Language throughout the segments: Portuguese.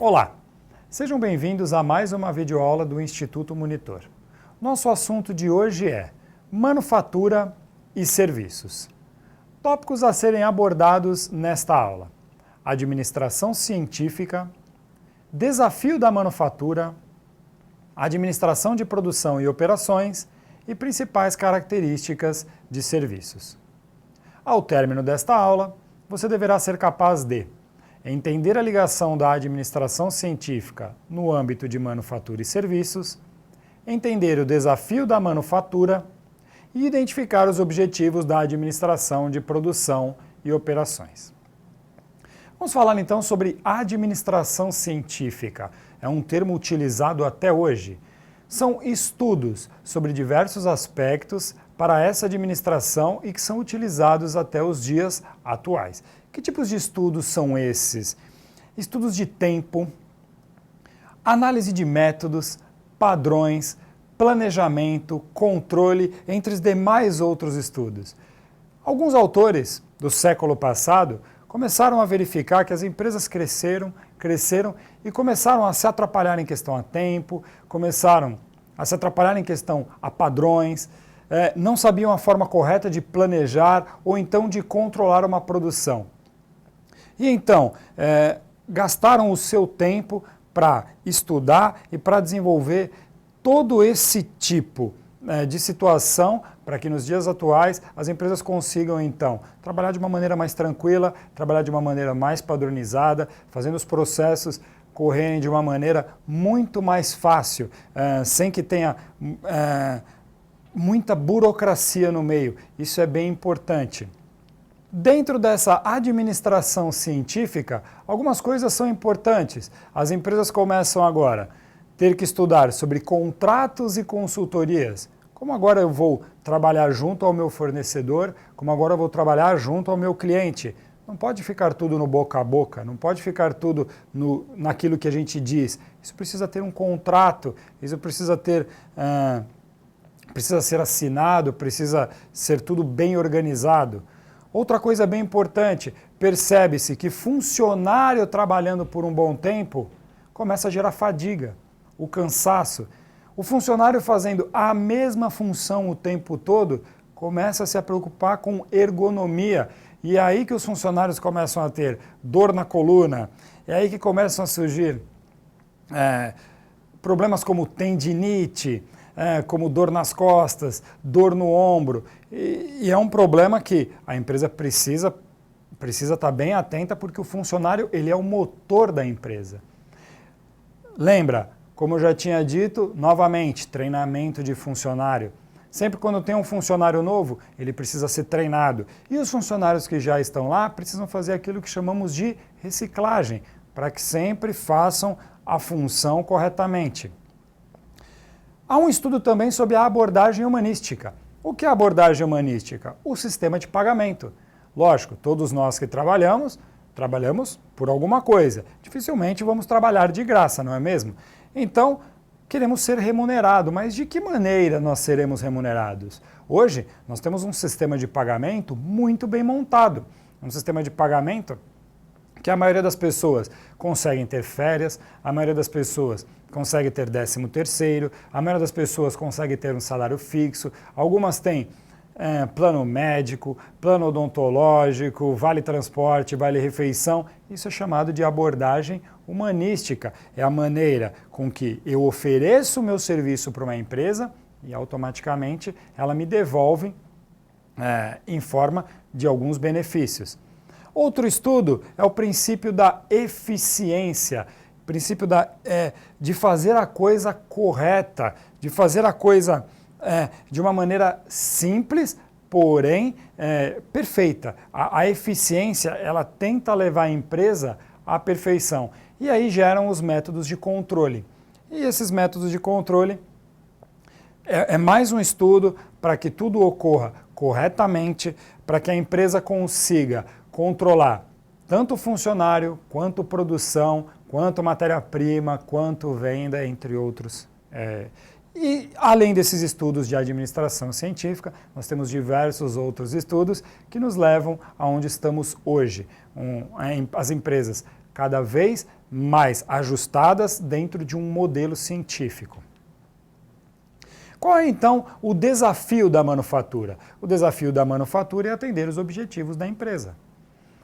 Olá, sejam bem-vindos a mais uma videoaula do Instituto Monitor. Nosso assunto de hoje é manufatura e serviços. Tópicos a serem abordados nesta aula: administração científica, desafio da manufatura, administração de produção e operações e principais características de serviços. Ao término desta aula, você deverá ser capaz de entender a ligação da administração científica no âmbito de manufatura e serviços, entender o desafio da manufatura e identificar os objetivos da administração de produção e operações. Vamos falar então sobre administração científica. É um termo utilizado até hoje. São estudos sobre diversos aspectos para essa administração e que são utilizados até os dias atuais. Que tipos de estudos são esses? Estudos de tempo, análise de métodos, padrões, planejamento, controle, entre os demais outros estudos. Alguns autores do século passado começaram a verificar que as empresas cresceram e começaram a se atrapalhar em questão a tempo, começaram a se atrapalhar em questão a padrões, não sabiam a forma correta de planejar ou então de controlar uma produção. E então, gastaram o seu tempo para estudar e para desenvolver todo esse tipo de situação para que nos dias atuais as empresas consigam então trabalhar de uma maneira mais tranquila, trabalhar de uma maneira mais padronizada, fazendo os processos correrem de uma maneira muito mais fácil, sem que tenha muita burocracia no meio. Isso é bem importante. Dentro dessa administração científica, algumas coisas são importantes. As empresas começam agora a ter que estudar sobre contratos e consultorias. Como agora eu vou trabalhar junto ao meu fornecedor, como agora eu vou trabalhar junto ao meu cliente. Não pode ficar tudo no boca a boca, não pode ficar tudo naquilo que a gente diz. Isso precisa ter um contrato, isso precisa ser assinado, precisa ser tudo bem organizado. Outra coisa bem importante, percebe-se que funcionário trabalhando por um bom tempo começa a gerar fadiga, o cansaço. O funcionário fazendo a mesma função o tempo todo começa a se preocupar com ergonomia. E é aí que os funcionários começam a ter dor na coluna, é aí que começam a surgir problemas como tendinite, como dor nas costas, dor no ombro, e é um problema que a empresa precisa estar bem atenta, porque o funcionário ele é o motor da empresa. Lembra, como eu já tinha dito, novamente, treinamento de funcionário. Sempre quando tem um funcionário novo, ele precisa ser treinado. E os funcionários que já estão lá precisam fazer aquilo que chamamos de reciclagem, para que sempre façam a função corretamente. Há um estudo também sobre a abordagem humanística. O que é a abordagem humanística? O sistema de pagamento. Lógico, todos nós que trabalhamos por alguma coisa. Dificilmente vamos trabalhar de graça, não é mesmo? Então, queremos ser remunerados, mas de que maneira nós seremos remunerados? Hoje, nós temos um sistema de pagamento muito bem montado. Um sistema de pagamento que a maioria das pessoas conseguem ter férias, a maioria das pessoas consegue ter 13º, a maioria das pessoas consegue ter um salário fixo, algumas têm plano médico, plano odontológico, vale transporte, vale refeição. Isso é chamado de abordagem humanística. É a maneira com que eu ofereço o meu serviço para uma empresa e automaticamente ela me devolve em forma de alguns benefícios. Outro estudo é o princípio da eficiência, princípio de fazer a coisa correta, de fazer a coisa de uma maneira simples, porém perfeita. A eficiência, ela tenta levar a empresa à perfeição. E aí geram os métodos de controle. E esses métodos de controle é mais um estudo para que tudo ocorra corretamente, para que a empresa consiga controlar tanto o funcionário, quanto produção, quanto matéria-prima, quanto venda, entre outros. E além desses estudos de administração científica, nós temos diversos outros estudos que nos levam aonde estamos hoje. As empresas cada vez mais ajustadas dentro de um modelo científico. Qual é, então, o desafio da manufatura? O desafio da manufatura é atender os objetivos da empresa.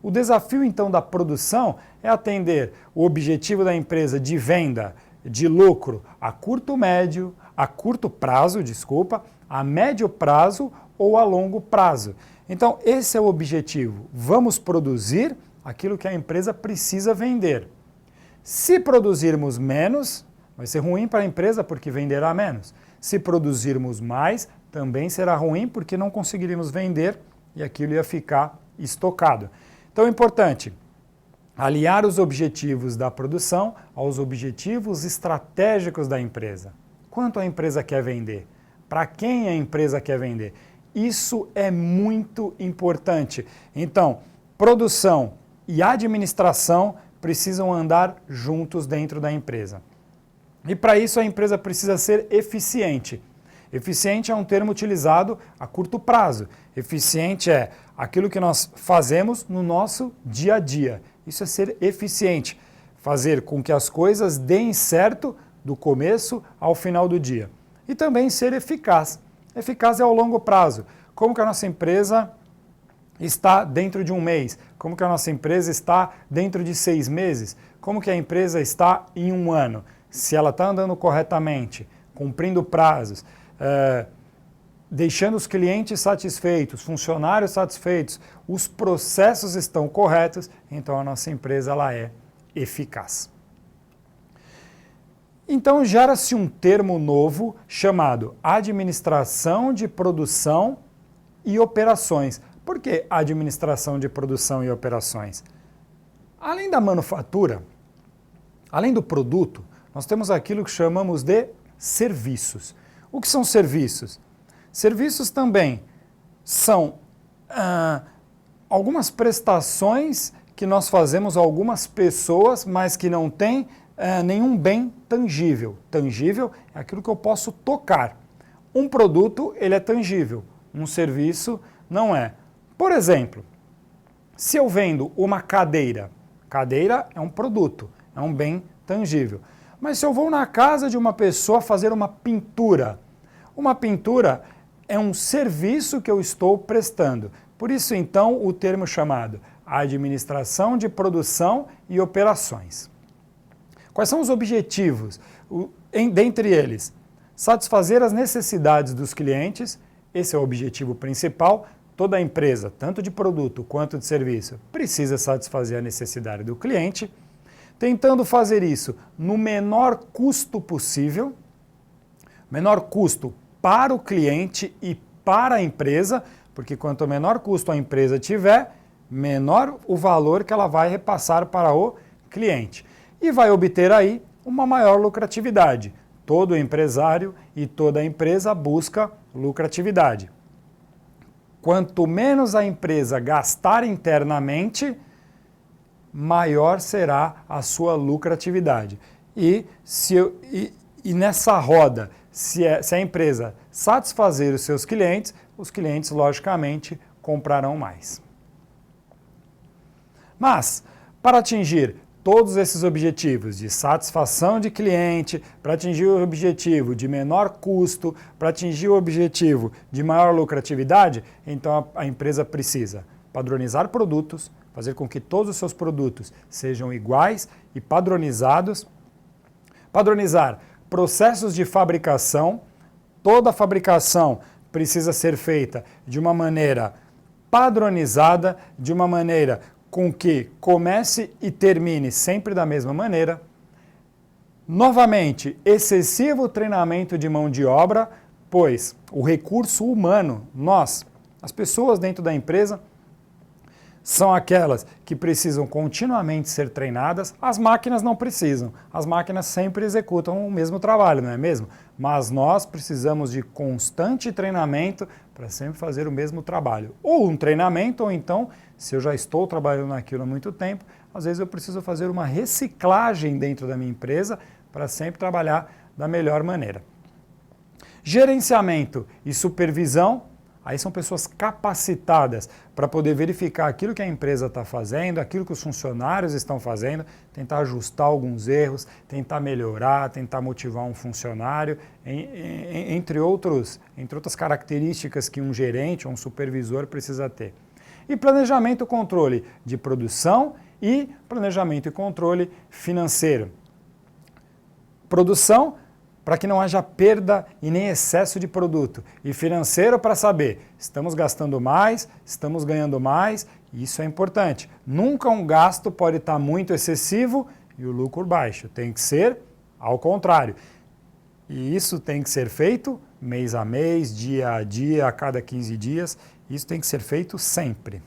O desafio, então, da produção é atender o objetivo da empresa de venda, de lucro a curto prazo, a médio prazo ou a longo prazo. Então, esse é o objetivo. Vamos produzir aquilo que a empresa precisa vender. Se produzirmos menos, vai ser ruim para a empresa porque venderá menos. Se produzirmos mais, também será ruim porque não conseguiríamos vender e aquilo ia ficar estocado. Então é importante aliar os objetivos da produção aos objetivos estratégicos da empresa. Quanto a empresa quer vender? Para quem a empresa quer vender? Isso é muito importante. Então, produção e administração precisam andar juntos dentro da empresa. E para isso a empresa precisa ser eficiente. Eficiente é um termo utilizado a curto prazo. Eficiente é aquilo que nós fazemos no nosso dia a dia. Isso é ser eficiente. Fazer com que as coisas deem certo do começo ao final do dia. E também ser eficaz. Eficaz é ao longo prazo. Como que a nossa empresa está dentro de um mês? Como que a nossa empresa está dentro de 6 meses? Como que a empresa está em um ano? Se ela está andando corretamente, cumprindo prazos, deixando os clientes satisfeitos, funcionários satisfeitos, os processos estão corretos, então a nossa empresa ela é eficaz. Então gera-se um termo novo chamado administração de produção e operações. Por que administração de produção e operações? Além da manufatura, além do produto, nós temos aquilo que chamamos de serviços. O que são serviços? Serviços também são algumas prestações que nós fazemos a algumas pessoas, mas que não têm nenhum bem tangível. Tangível é aquilo que eu posso tocar. Um produto, ele é tangível. Um serviço não é. Por exemplo, se eu vendo uma cadeira, cadeira é um produto, é um bem tangível. Mas se eu vou na casa de uma pessoa fazer uma pintura é um serviço que eu estou prestando. Por isso, então, o termo chamado administração de produção e operações. Quais são os objetivos? Dentre eles, satisfazer as necessidades dos clientes, esse é o objetivo principal. Toda empresa, tanto de produto quanto de serviço, precisa satisfazer a necessidade do cliente, tentando fazer isso no menor custo possível, menor custo para o cliente e para a empresa, porque quanto menor custo a empresa tiver, menor o valor que ela vai repassar para o cliente. E vai obter aí uma maior lucratividade. Todo empresário e toda empresa busca lucratividade. Quanto menos a empresa gastar internamente, maior será a sua lucratividade. E nessa roda, se a empresa satisfazer os seus clientes, os clientes, logicamente, comprarão mais. Mas, para atingir todos esses objetivos de satisfação de cliente, para atingir o objetivo de menor custo, para atingir o objetivo de maior lucratividade, então a empresa precisa padronizar produtos, fazer com que todos os seus produtos sejam iguais e padronizados, padronizar processos de fabricação, toda a fabricação precisa ser feita de uma maneira padronizada, de uma maneira com que comece e termine sempre da mesma maneira. Novamente, excessivo treinamento de mão de obra, pois o recurso humano, as pessoas dentro da empresa, são aquelas que precisam continuamente ser treinadas. As máquinas não precisam. As máquinas sempre executam o mesmo trabalho, não é mesmo? Mas nós precisamos de constante treinamento para sempre fazer o mesmo trabalho. Ou um treinamento, ou então, se eu já estou trabalhando naquilo há muito tempo, às vezes eu preciso fazer uma reciclagem dentro da minha empresa para sempre trabalhar da melhor maneira. Gerenciamento e supervisão. Aí são pessoas capacitadas para poder verificar aquilo que a empresa está fazendo, aquilo que os funcionários estão fazendo, tentar ajustar alguns erros, tentar melhorar, tentar motivar um funcionário, entre outras características que um gerente ou um supervisor precisa ter. E planejamento e controle de produção e planejamento e controle financeiro. Produção, para que não haja perda e nem excesso de produto. E financeiro para saber, estamos gastando mais, estamos ganhando mais, isso é importante. Nunca um gasto pode estar muito excessivo e o lucro baixo. Tem que ser ao contrário. E isso tem que ser feito mês a mês, dia a dia, a cada 15 dias. Isso tem que ser feito sempre.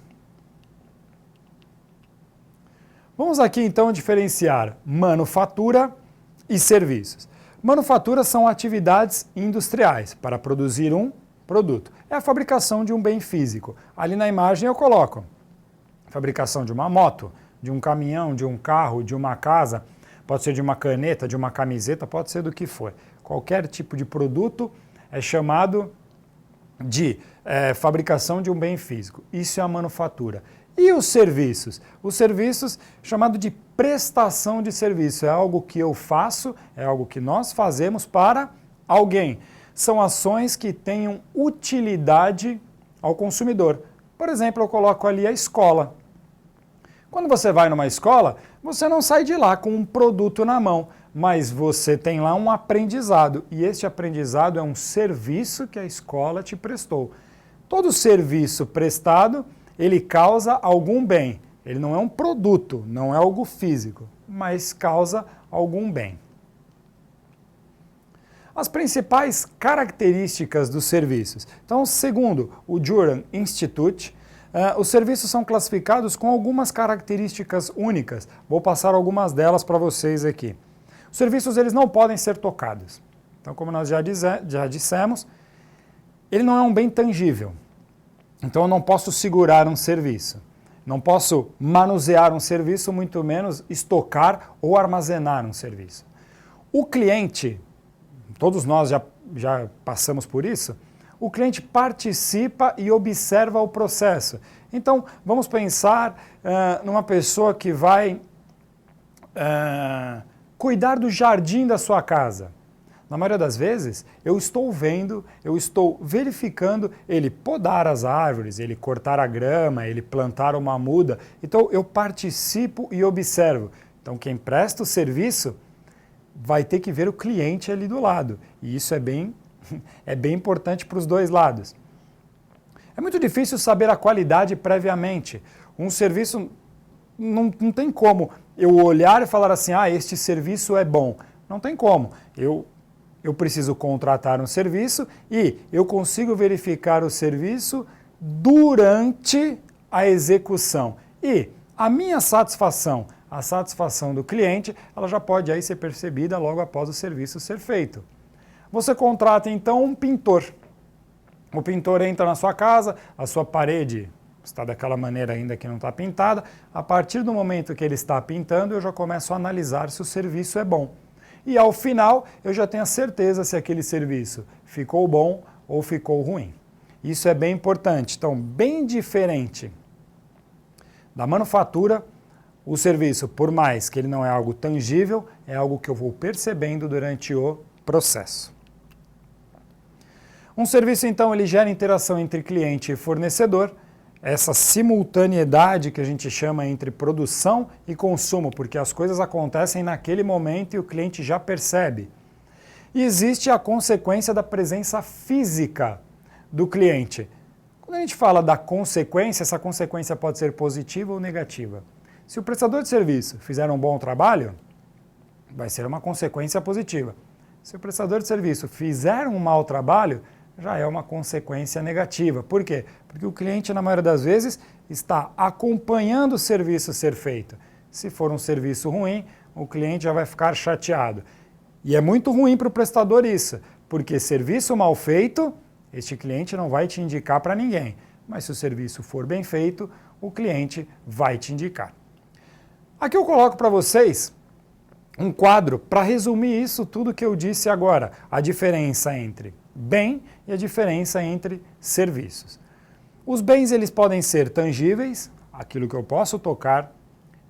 Vamos aqui então diferenciar manufatura e serviços. Manufatura são atividades industriais para produzir um produto. É a fabricação de um bem físico. Ali na imagem eu coloco fabricação de uma moto, de um caminhão, de um carro, de uma casa, pode ser de uma caneta, de uma camiseta, pode ser do que for. Qualquer tipo de produto é chamado de fabricação de um bem físico. Isso é a manufatura. E os serviços? Os serviços, chamado de prestação de serviço, é algo que eu faço, é algo que nós fazemos para alguém. São ações que tenham utilidade ao consumidor. Por exemplo, eu coloco ali a escola. Quando você vai numa escola, você não sai de lá com um produto na mão, mas você tem lá um aprendizado, e este aprendizado é um serviço que a escola te prestou. Todo serviço prestado, ele causa algum bem. Ele não é um produto, não é algo físico, mas causa algum bem. As principais características dos serviços. Então, segundo o Juran Institute, os serviços são classificados com algumas características únicas. Vou passar algumas delas para vocês aqui. Os serviços eles não podem ser tocados. Então, como nós já dissemos, ele não é um bem tangível. Então eu não posso segurar um serviço, não posso manusear um serviço, muito menos estocar ou armazenar um serviço. O cliente, todos nós já passamos por isso, o cliente participa e observa o processo. Então vamos pensar numa pessoa que vai cuidar do jardim da sua casa. Na maioria das vezes, eu estou vendo, eu estou verificando ele podar as árvores, ele cortar a grama, ele plantar uma muda. Então, eu participo e observo. Então, quem presta o serviço vai ter que ver o cliente ali do lado. E isso é bem importante para os dois lados. É muito difícil saber a qualidade previamente. Um serviço, não tem como eu olhar e falar assim, este serviço é bom. Não tem como. Eu preciso contratar um serviço e eu consigo verificar o serviço durante a execução. E a minha satisfação, a satisfação do cliente, ela já pode aí ser percebida logo após o serviço ser feito. Você contrata então um pintor. O pintor entra na sua casa, a sua parede está daquela maneira ainda que não está pintada. A partir do momento que ele está pintando, eu já começo a analisar se o serviço é bom. E ao final, eu já tenho a certeza se aquele serviço ficou bom ou ficou ruim. Isso é bem importante. Então, bem diferente da manufatura, o serviço, por mais que ele não é algo tangível, é algo que eu vou percebendo durante o processo. Um serviço, então, ele gera interação entre cliente e fornecedor, essa simultaneidade que a gente chama entre produção e consumo, porque as coisas acontecem naquele momento e o cliente já percebe. E existe a consequência da presença física do cliente. Quando a gente fala da consequência, essa consequência pode ser positiva ou negativa. Se o prestador de serviço fizer um bom trabalho, vai ser uma consequência positiva. Se o prestador de serviço fizer um mau trabalho, já é uma consequência negativa. Por quê? Porque o cliente, na maioria das vezes, está acompanhando o serviço ser feito. Se for um serviço ruim, o cliente já vai ficar chateado. E é muito ruim para o prestador isso, porque serviço mal feito, este cliente não vai te indicar para ninguém. Mas se o serviço for bem feito, o cliente vai te indicar. Aqui eu coloco para vocês um quadro para resumir isso tudo que eu disse agora. A diferença entre bem e a diferença entre serviços. Os bens eles podem ser tangíveis, aquilo que eu posso tocar,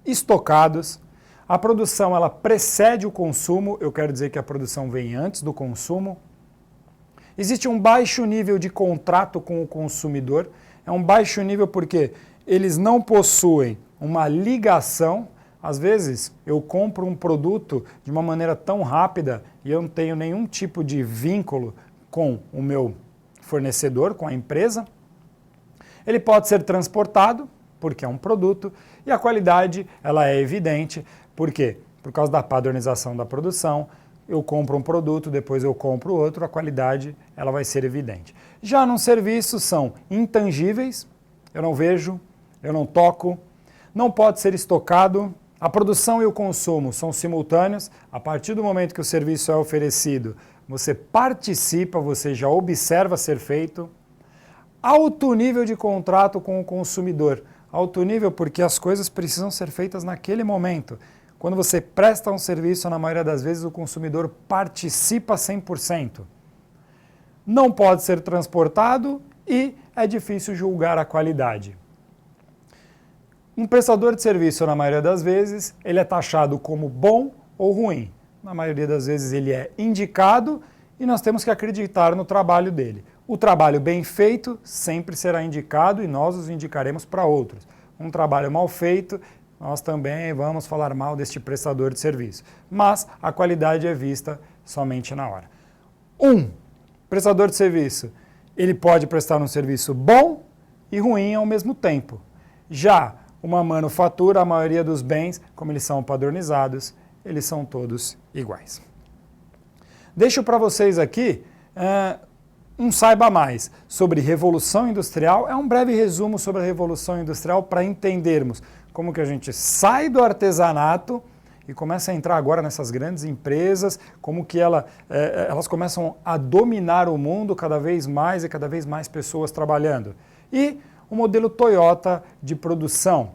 estocados. A produção ela precede o consumo, eu quero dizer que a produção vem antes do consumo. Existe um baixo nível de contrato com o consumidor. É um baixo nível porque eles não possuem uma ligação. Às vezes eu compro um produto de uma maneira tão rápida e eu não tenho nenhum tipo de vínculo com o meu fornecedor, com a empresa. Ele pode ser transportado, porque é um produto, e a qualidade ela é evidente. Por quê? Por causa da padronização da produção, eu compro um produto, depois eu compro outro, a qualidade ela vai ser evidente. Já num serviço são intangíveis, eu não vejo, eu não toco, não pode ser estocado, a produção e o consumo são simultâneos, a partir do momento que o serviço é oferecido, você participa, você já observa ser feito. Alto nível de contrato com o consumidor. Alto nível porque as coisas precisam ser feitas naquele momento. Quando você presta um serviço, na maioria das vezes o consumidor participa 100%. Não pode ser transportado e é difícil julgar a qualidade. Um prestador de serviço, na maioria das vezes, ele é taxado como bom ou ruim. Na maioria das vezes ele é indicado e nós temos que acreditar no trabalho dele. O trabalho bem feito sempre será indicado e nós os indicaremos para outros. Um trabalho mal feito, nós também vamos falar mal deste prestador de serviço. Mas a qualidade é vista somente na hora. Prestador de serviço, ele pode prestar um serviço bom e ruim ao mesmo tempo. Já uma manufatura, a maioria dos bens, como eles são padronizados, eles são todos iguais. Deixo para vocês aqui um saiba mais sobre Revolução Industrial. É um breve resumo sobre a Revolução Industrial para entendermos como que a gente sai do artesanato e começa a entrar agora nessas grandes empresas, como que elas começam a dominar o mundo cada vez mais e cada vez mais pessoas trabalhando. E o modelo Toyota de produção,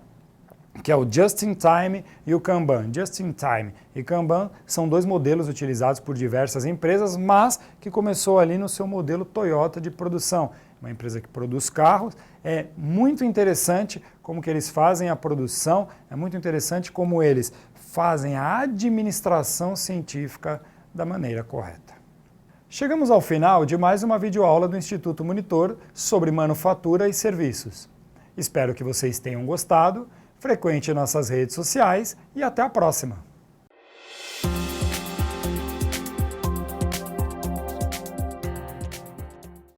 que é o Just-in-Time e o Kanban. Just-in-Time e Kanban são dois modelos utilizados por diversas empresas, mas que começou ali no seu modelo Toyota de produção. Uma empresa que produz carros. É muito interessante como que eles fazem a produção, é muito interessante como eles fazem a administração científica da maneira correta. Chegamos ao final de mais uma videoaula do Instituto Monitor sobre manufatura e serviços. Espero que vocês tenham gostado. Frequente nossas redes sociais e até a próxima!